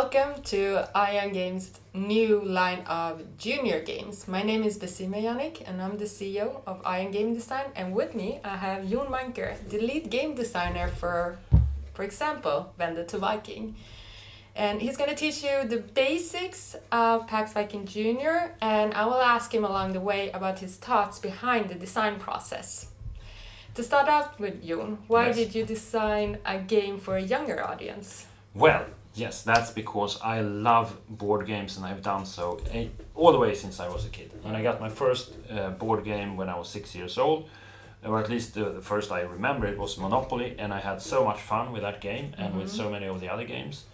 welcome to Ion Games' new line of junior games. My name is Besime Uyanik and I'm the CEO of Ion Game Design, and with me I have Jon Manker, the lead game designer for example, Vendor to Viking. And he's going to teach you the basics of Pax Viking Junior, and I will ask him along the way about his thoughts behind the design process. To start off with, Jon, why did you design a game for a younger audience? Well, yes, that's because I love board games and I've done so all the way since I was a kid. And I got my first board game when I was 6 years old, or at least the first I remember it was Monopoly, and I had so much fun with that game and with so many of the other games.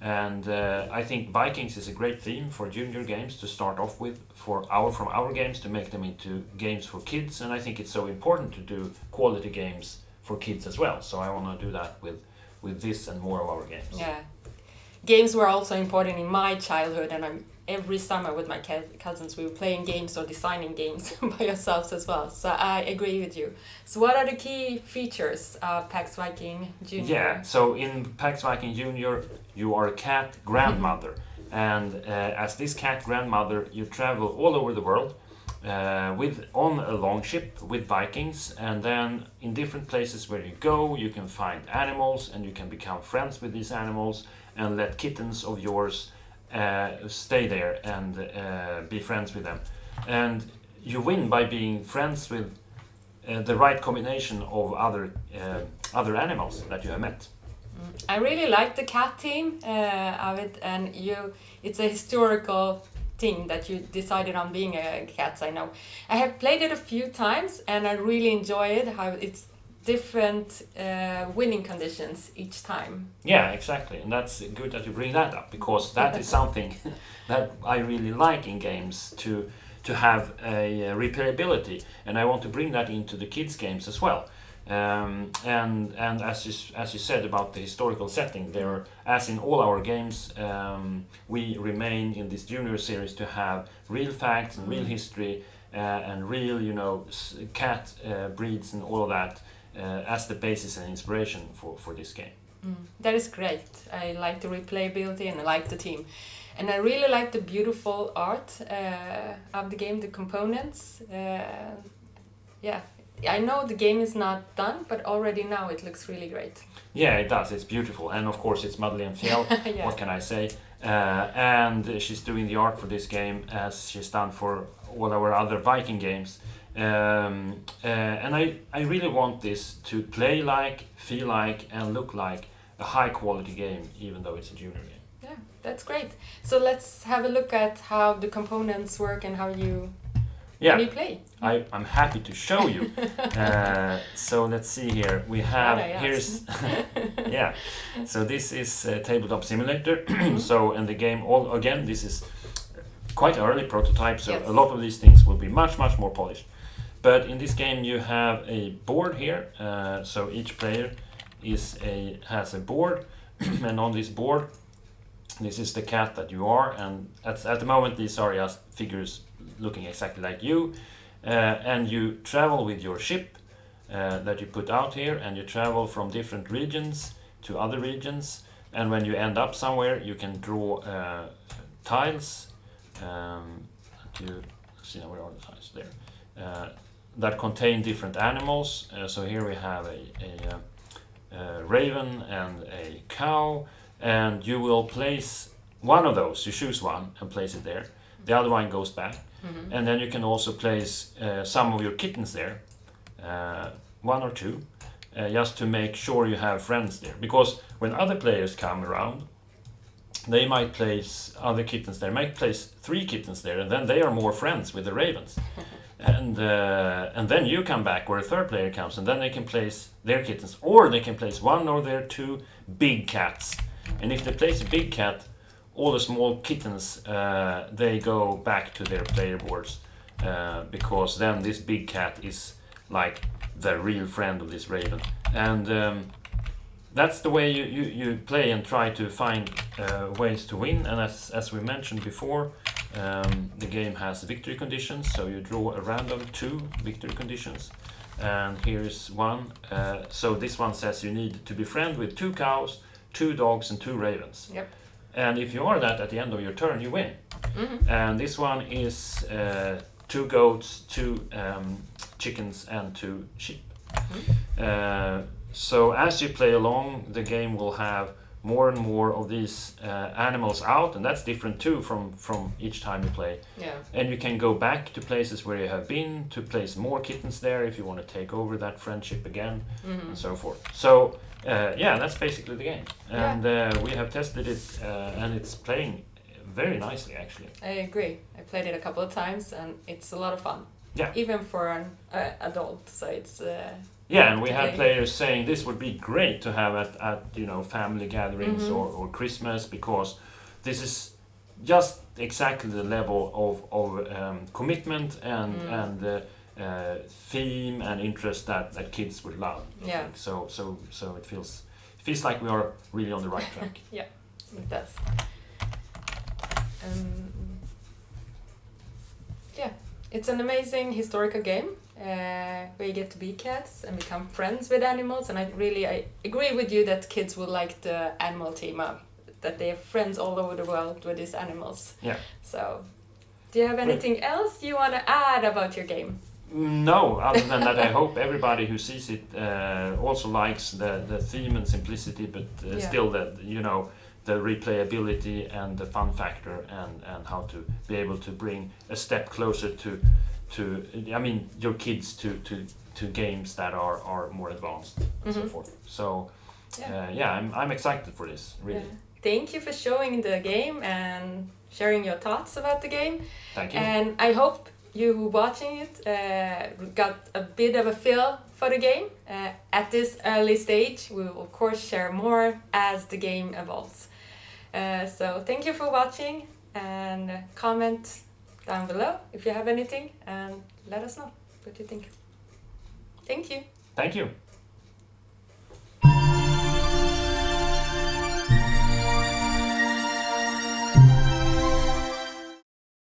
And I think Vikings is a great theme for junior games to start off with, from our games to make them into games for kids. And I think it's so important to do quality games for kids as well. So I want to do that with this and more of our games. Yeah, games were also important in my childhood, and every summer with my cousins we were playing games or designing games by ourselves as well. So I agree with you. So what are the key features of Pax Viking Junior? Yeah, so in Pax Viking Junior you are a cat grandmother, and as this cat grandmother you travel all over the world on a long ship with Vikings, and then in different places where you go you can find animals and you can become friends with these animals and let kittens of yours stay there and be friends with them. And you win by being friends with the right combination of other animals that you have met. I really like the cat theme of it, and it's a historical thing that you decided on being a cat. I know I have played it a few times and I really enjoy it, how it's different winning conditions each time. Yeah, exactly, and that's good that you bring that up, because that is something that I really like in games, to have a replayability, and I want to bring that into the kids games as well. And as you said about the historical setting, there, as in all our games, we remain in this junior series to have real facts and real history and real, cat breeds and all of that as the basis and inspiration for this game. That is great. I like the replayability and I like the theme. And I really like the beautiful art of the game, the components. Yeah, I know the game is not done, but already now it looks really great. Yeah, it does. It's beautiful. And of course it's Madeleine Fjell. Yeah. What can I say? And she's doing the art for this game as she's done for all our other Viking games. And I really want this to play like, feel like, and look like a high quality game, even though it's a junior game. Yeah, that's great. So let's have a look at how the components work and how you play. I'm happy to show you. So let's see here. We have yeah. So this is a tabletop simulator. So in the game, again, this is quite early prototype. So a lot of these things will be much more polished. But in this game you have a board here, so each player has a board, and on this board, this is the cat that you are, and at the moment these are just figures looking exactly like you, and you travel with your ship that you put out here, and you travel from different regions to other regions, and when you end up somewhere you can draw tiles. See, where are the tiles? There. That contain different animals. So here we have a raven and a cow, and you will place one of those. You choose one and place it there. The other one goes back, and then you can also place some of your kittens there, one or two, just to make sure you have friends there. Because when other players come around, they might place other kittens there, might place 3 kittens there, and then they are more friends with the ravens. And then you come back, or a third player comes, and then they can place their kittens, or they can place one or their 2 big cats. And if they place a big cat, all the small kittens they go back to their player boards, because then this big cat is like the real friend of this raven. And that's the way you play and try to find ways to win. And as we mentioned before, the game has victory conditions, so you draw a random 2 victory conditions, and here's one. So this one says you need to befriend with 2 cows, 2 dogs and 2 ravens. Yep. and if you are that at the end of your turn, you win. Mm-hmm. And this one is 2 goats, 2 chickens, and 2 sheep. So as you play along, the game will have more and more of these animals out, and that's different too from each time you play. Yeah. And you can go back to places where you have been to place more kittens there if you want to take over that friendship again, and so forth. So yeah, that's basically the game, and we have tested it, and it's playing very nicely actually. I agree. I played it a couple of times, and it's a lot of fun. Yeah. Even for an adult, so it's. Yeah, and we had players saying this would be great to have at family gatherings or Christmas, because this is just exactly the level of commitment and theme and interest that kids would love. I think. So it feels like we are really on the right track. Yeah, it does. Yeah, it's an amazing historical game. Where you get to be cats and become friends with animals, and I agree with you that kids will like the animal team up, that they have friends all over the world with these animals. Yeah. So, do you have anything else you want to add about your game? No, other than that, I hope everybody who sees it also likes the theme and simplicity, but still the replayability and the fun factor, and how to be able to bring a step closer to your kids to games that are more advanced and so forth. So I'm excited for this, really. Yeah. Thank you for showing the game and sharing your thoughts about the game. Thank you. And I hope you watching it got a bit of a feel for the game. At this early stage, we will of course share more as the game evolves. So thank you for watching, and comment down below if you have anything, and let us know what you think. Thank you. Thank you.